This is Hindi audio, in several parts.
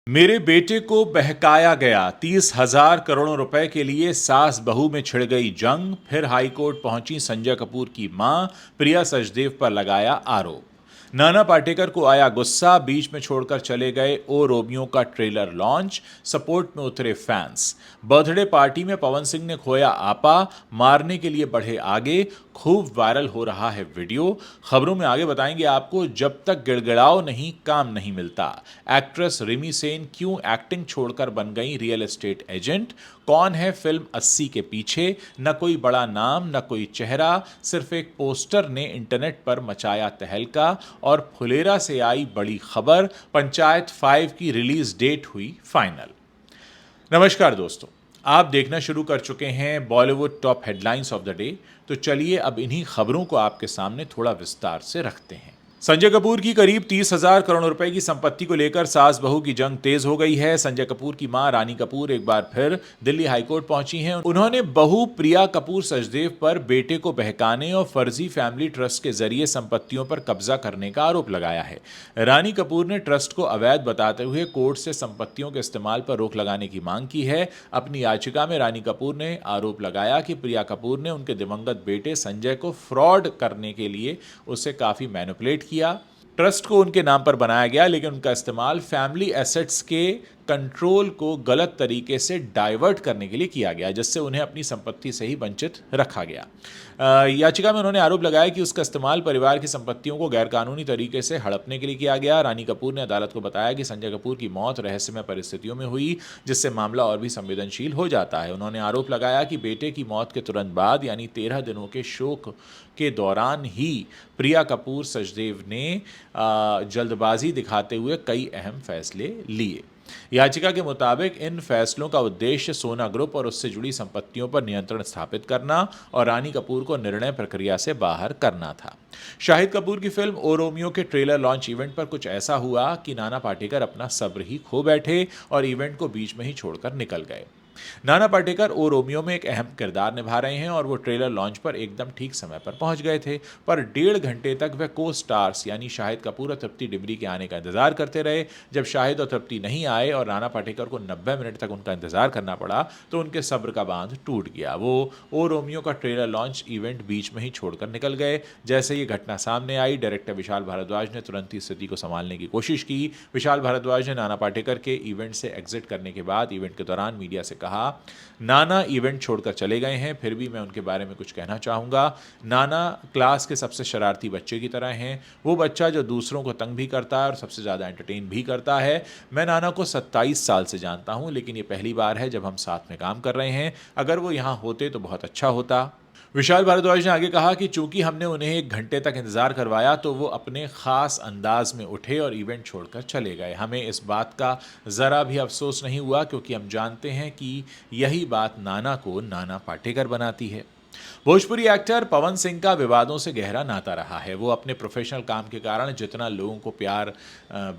मेरे बेटे को बहकाया गया 30,000 करोड़ रुपए के लिए सास बहू में छिड़ गई जंग। फिर हाईकोर्ट पहुंची संजय कपूर की मां, प्रिया सचदेव पर लगाया आरोप। नाना पाटेकर को आया गुस्सा, बीच में छोड़कर चले गए ओ रोमियो का ट्रेलर लॉन्च। सपोर्ट में उतरे फैंस। बर्थडे पार्टी में पवन सिंह ने खोया आपा, मारने के लिए बढ़े आगे। खूब वायरल हो रहा है वीडियो। खबरों में आगे बताएंगे आपको, जब तक गिड़गिड़ाओ नहीं काम नहीं मिलता। एक्ट्रेस रिमी सेन क्यों एक्टिंग छोड़कर बन गई रियल एस्टेट एजेंट। कौन है फिल्म 80 के पीछे। न कोई बड़ा नाम न कोई चेहरा, सिर्फ एक पोस्टर ने इंटरनेट पर मचाया तहलका। और फुलेरा से आई बड़ी खबर, पंचायत 5 की रिलीज डेट हुई फाइनल। नमस्कार दोस्तों, आप देखना शुरू कर चुके हैं Bollywood top headlines of the day. तो चलिए अब इन्हीं खबरों को आपके सामने थोड़ा विस्तार से रखते हैं। संजय कपूर की करीब 30,000 करोड़ रुपए की संपत्ति को लेकर सास बहू की जंग तेज हो गई है। संजय कपूर की मां रानी कपूर एक बार फिर दिल्ली हाईकोर्ट पहुंची हैं। उन्होंने बहू प्रिया कपूर सचदेव पर बेटे को बहकाने और फर्जी फैमिली ट्रस्ट के जरिए संपत्तियों पर कब्जा करने का आरोप लगाया है। रानी कपूर ने ट्रस्ट को अवैध बताते हुए कोर्ट से संपत्तियों के इस्तेमाल पर रोक लगाने की मांग की है। अपनी याचिका में रानी कपूर ने आरोप लगाया कि प्रिया कपूर ने उनके दिवंगत बेटे संजय को फ्रॉड करने के लिए उसे काफी मैनिपुलेट किया। ट्रस्ट को उनके नाम पर बनाया गया, लेकिन उनका इस्तेमाल फैमिली एसेट्स के कंट्रोल को गलत तरीके से डाइवर्ट करने के लिए किया गया, जिससे उन्हें अपनी संपत्ति से ही वंचित रखा गया। याचिका में उन्होंने आरोप लगाया कि उसका इस्तेमाल परिवार की संपत्तियों को गैरकानूनी तरीके से हड़पने के लिए किया गया। रानी कपूर ने अदालत को बताया कि संजय कपूर की मौत रहस्यमय परिस्थितियों में हुई, जिससे मामला और भी संवेदनशील हो जाता है। उन्होंने आरोप लगाया कि बेटे की मौत के तुरंत बाद यानी 13 दिनों के शोक के दौरान ही प्रिया कपूर सचदेव ने जल्दबाजी दिखाते हुए कई अहम फैसले लिए। याचिका के मुताबिक इन फैसलों का उद्देश्य सोना ग्रुप और उससे जुड़ी संपत्तियों पर नियंत्रण स्थापित करना और रानी कपूर को निर्णय प्रक्रिया से बाहर करना था। शाहिद कपूर की फिल्म ओ रोमियो के ट्रेलर लॉन्च इवेंट पर कुछ ऐसा हुआ कि नाना पाटेकर अपना सब्र ही खो बैठे और इवेंट को बीच में ही छोड़कर निकल गए। नाना पाटेकर ओ रोमियो में एक अहम किरदार निभा रहे हैं और वो ट्रेलर लॉन्च पर एकदम ठीक समय पर पहुंच गए थे, पर 1.5 घंटे तक वे को स्टार्स यानी शाहिद कपूर और तृप्ति डिमरी के आने का इंतजार करते रहे। जब शाहिद और तृप्ति नहीं आए और नाना पाटेकर को 90 मिनट तक उनका इंतजार करना पड़ा तो उनके सब्र का बांध टूट गया। वो ओ रोमियो का ट्रेलर लॉन्च इवेंट बीच में ही छोड़कर निकल गए। जैसे ये घटना सामने आई, डायरेक्टर विशाल भारद्वाज ने तुरंत ही स्थिति को संभालने की कोशिश की। विशाल भारद्वाज ने नाना पाटेकर के इवेंट से एग्जिट करने के बाद इवेंट के दौरान मीडिया से कहा, नाना इवेंट छोड़कर चले गए हैं, फिर भी मैं उनके बारे में कुछ कहना चाहूंगा। नाना क्लास के सबसे शरारती बच्चे की तरह हैं। वो बच्चा जो दूसरों को तंग भी करता है और सबसे ज़्यादा एंटरटेन भी करता है। मैं नाना को 27 साल से जानता हूं, लेकिन ये पहली बार है जब हम साथ में काम कर रहे हैं। अगर वो यहाँ होते तो बहुत अच्छा होता। विशाल भारद्वाज ने आगे कहा कि चूंकि हमने उन्हें 1 घंटे तक इंतजार करवाया तो वो अपने खास अंदाज में उठे और इवेंट छोड़कर चले गए। हमें इस बात का ज़रा भी अफसोस नहीं हुआ, क्योंकि हम जानते हैं कि यही बात नाना को नाना पाटेकर बनाती है। भोजपुरी एक्टर पवन सिंह का विवादों से गहरा नाता रहा है। वो अपने प्रोफेशनल काम के कारण जितना लोगों को प्यार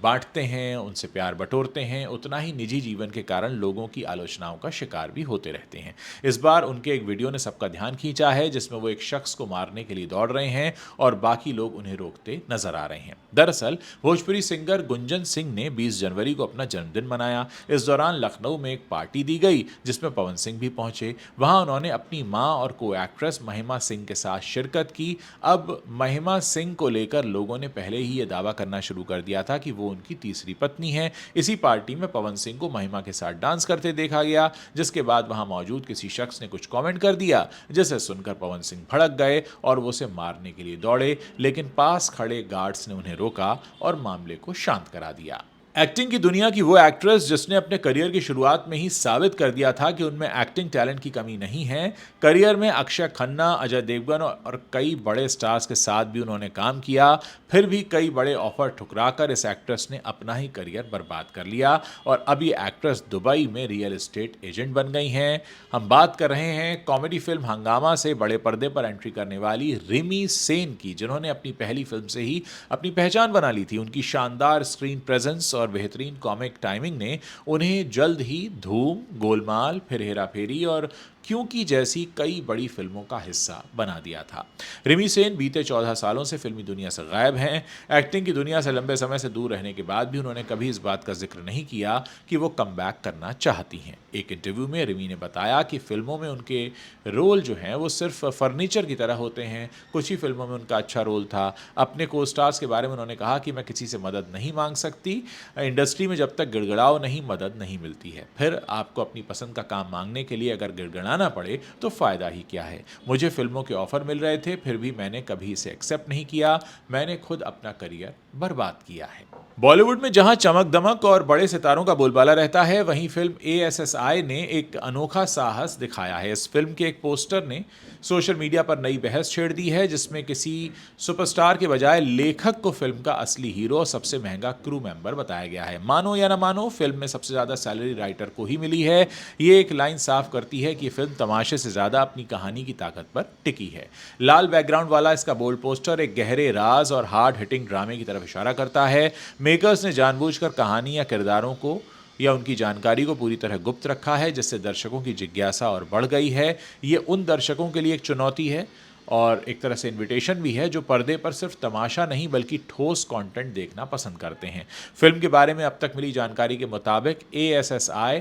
बांटते हैं, उनसे प्यार बटोरते हैं, उतना ही निजी जीवन के कारण लोगों की आलोचनाओं का शिकार भी होते रहते हैं। इस बार उनके एक वीडियो ने सबका ध्यान खींचा है, जिसमें वो एक शख्स को मारने के लिए दौड़ रहे हैं और बाकी लोग उन्हें रोकते नजर आ रहे हैं। दरअसल भोजपुरी सिंगर गुंजन सिंह ने 20 जनवरी को अपना जन्मदिन मनाया। इस दौरान लखनऊ में एक पार्टी दी गई, जिसमें पवन सिंह भी पहुंचे। वहां उन्होंने अपनी मां और को एक्ट्रेस महिमा सिंह के साथ शिरकत की। अब महिमा सिंह को लेकर लोगों ने पहले ही यह दावा करना शुरू कर दिया था कि वो उनकी तीसरी पत्नी है। इसी पार्टी में पवन सिंह को महिमा के साथ डांस करते देखा गया, जिसके बाद वहां मौजूद किसी शख्स ने कुछ कमेंट कर दिया, जिसे सुनकर पवन सिंह भड़क गए और वो उसे मारने के लिए दौड़े, लेकिन पास खड़े गार्ड्स ने उन्हें रोका और मामले को शांत करा दिया। एक्टिंग की दुनिया की वो एक्ट्रेस जिसने अपने करियर की शुरुआत में ही साबित कर दिया था कि उनमें एक्टिंग टैलेंट की कमी नहीं है। करियर में अक्षय खन्ना, अजय देवगन और कई बड़े स्टार्स के साथ भी उन्होंने काम किया, फिर भी कई बड़े ऑफर ठुकराकर इस एक्ट्रेस ने अपना ही करियर बर्बाद कर लिया और अब ये एक्ट्रेस दुबई में रियल एस्टेट एजेंट बन गई हैं। हम बात कर रहे हैं कॉमेडी फिल्म हंगामा से बड़े पर्दे पर एंट्री करने वाली रिमी सेन की, जिन्होंने अपनी पहली फिल्म से ही अपनी पहचान बना ली थी। उनकी शानदार स्क्रीन प्रेजेंस और बेहतरीन कॉमिक टाइमिंग ने उन्हें जल्द ही धूम, गोलमाल, फिर हेरा फेरी और क्योंकि जैसी कई बड़ी फिल्मों का हिस्सा बना दिया था। रिमी सेन बीते 14 सालों से फिल्मी दुनिया से गायब हैं। एक्टिंग की दुनिया से लंबे समय से दूर रहने के बाद भी उन्होंने कभी इस बात का जिक्र नहीं किया कि वो कमबैक करना चाहती हैं। एक इंटरव्यू में रिमी ने बताया कि फिल्मों में उनके रोल जो हैं वो सिर्फ फर्नीचर की तरह होते हैं। कुछ ही फिल्मों में उनका अच्छा रोल था। अपने को स्टार्स के बारे में उन्होंने कहा कि मैं किसी से मदद नहीं मांग सकती, इंडस्ट्री में जब तक गिड़गिड़ाओ नहीं मदद नहीं मिलती है। फिर आपको अपनी पसंद का काम मांगने के लिए अगर गिड़गिड़ाना पड़े तो फ़ायदा ही क्या है। मुझे फिल्मों के ऑफर मिल रहे थे, फिर भी मैंने कभी इसे एक्सेप्ट नहीं किया। मैंने खुद अपना करियर बर्बाद किया है। बॉलीवुड में जहां चमक दमक और बड़े सितारों का बोलबाला रहता है, वहीं फिल्म ASSI ने एक अनोखा साहस दिखाया है। इस फिल्म के एक पोस्टर ने सोशल मीडिया पर नई बहस छेड़ दी है, जिसमें किसी सुपरस्टार के बजाय लेखक को फिल्म का असली हीरो और सबसे महंगा क्रू मेंबर बताया गया है। मानो या ना मानो, फिल्म में सबसे ज्यादा सैलरी राइटर को ही मिली है। ये एक लाइन साफ करती है कि फिल्म तमाशे से ज्यादा अपनी कहानी की ताकत पर टिकी है। लाल बैकग्राउंड वाला इसका बोल्ड पोस्टर एक गहरे राज और हार्ड हिटिंग ड्रामे की तरफ इशारा करता है। मेकर्स ने जानबूझकर कहानी या किरदारों को या उनकी जानकारी को पूरी तरह गुप्त रखा है, जिससे दर्शकों की जिज्ञासा और बढ़ गई है। ये उन दर्शकों के लिए एक चुनौती है और एक तरह से इनविटेशन भी है जो पर्दे पर सिर्फ तमाशा नहीं बल्कि ठोस कंटेंट देखना पसंद करते हैं। फिल्म के बारे में अब तक मिली जानकारी के मुताबिक ASSI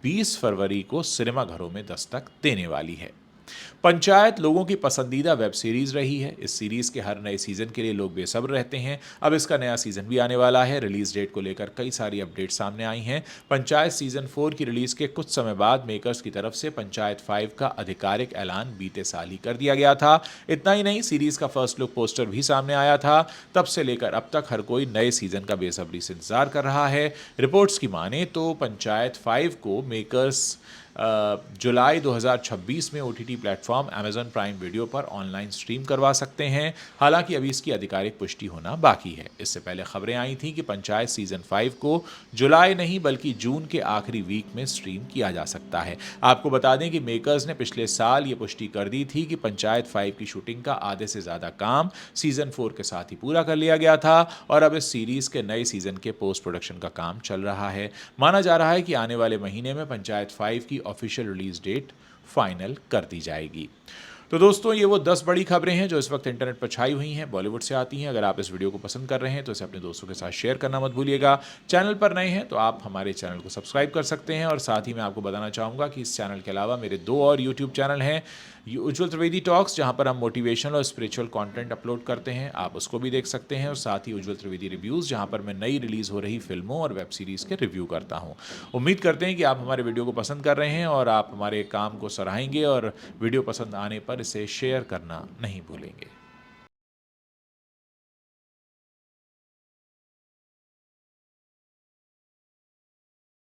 20 फरवरी को सिनेमाघरों में दस्तक देने वाली है। पंचायत लोगों की पसंदीदा वेब सीरीज रही है। इस सीरीज के हर नए सीजन के लिए लोग बेसब्र रहते हैं। अब इसका नया सीजन भी आने वाला है। रिलीज डेट को लेकर कई सारी अपडेट सामने आई हैं। पंचायत सीजन 4 की रिलीज के कुछ समय बाद मेकर्स की तरफ से पंचायत 5 का आधिकारिक ऐलान बीते साल ही कर दिया गया था। इतना ही नहीं, सीरीज का फर्स्ट लुक पोस्टर भी सामने आया था। तब से लेकर अब तक हर कोई नए सीजन का बेसब्री से इंतजार कर रहा है। रिपोर्ट्स की माने तो पंचायत 5 को मेकर्स जुलाई 2026 में OTT platform Amazon prime video पर ऑनलाइन स्ट्रीम करवा सकते हैं। हालांकि अभी इसकी आधिकारिक पुष्टि होना बाकी है। इससे पहले खबरें आई थीं कि पंचायत सीजन 5 को जुलाई नहीं बल्कि जून के आखिरी वीक में स्ट्रीम किया जा सकता है। आपको बता दें कि मेकर्स ने पिछले साल ये पुष्टि कर दी थी कि पंचायत 5 की शूटिंग का आधे से ज़्यादा काम सीजन 4 के साथ ही पूरा कर लिया गया था और अब इस सीरीज़ के नए सीजन के पोस्ट प्रोडक्शन का काम चल रहा है। माना जा रहा है कि आने वाले महीने में पंचायत 5 की ऑफिशियल रिलीज डेट फाइनल कर दी जाएगी। तो दोस्तों, ये वो 10 बड़ी खबरें हैं जो इस वक्त इंटरनेट पर छाई हुई हैं, बॉलीवुड से आती हैं। अगर आप इस वीडियो को पसंद कर रहे हैं तो इसे अपने दोस्तों के साथ शेयर करना मत भूलिएगा। चैनल पर नए हैं तो आप हमारे चैनल को सब्सक्राइब कर सकते हैं और साथ ही मैं आपको बताना चाहूँगा कि इस चैनल के अलावा मेरे 2 और यूट्यूब चैनल हैं। उज्ज्वल त्रिवेदी टॉक्स, जहाँ पर हम मोटिवेशनल और स्पिरिचुअल कंटेंट अपलोड करते हैं, आप उसको भी देख सकते हैं, और साथ ही उज्ज्वल त्रिवेदी रिव्यूज़, जहाँ पर मैं नई रिलीज़ हो रही फिल्मों और वेब सीरीज़ के रिव्यू करता हूँ। उम्मीद करते हैं कि आप हमारे वीडियो को पसंद कर रहे हैं और आप हमारे काम को सराहेंगे और वीडियो पसंद आने पर इसे शेयर करना नहीं भूलेंगे।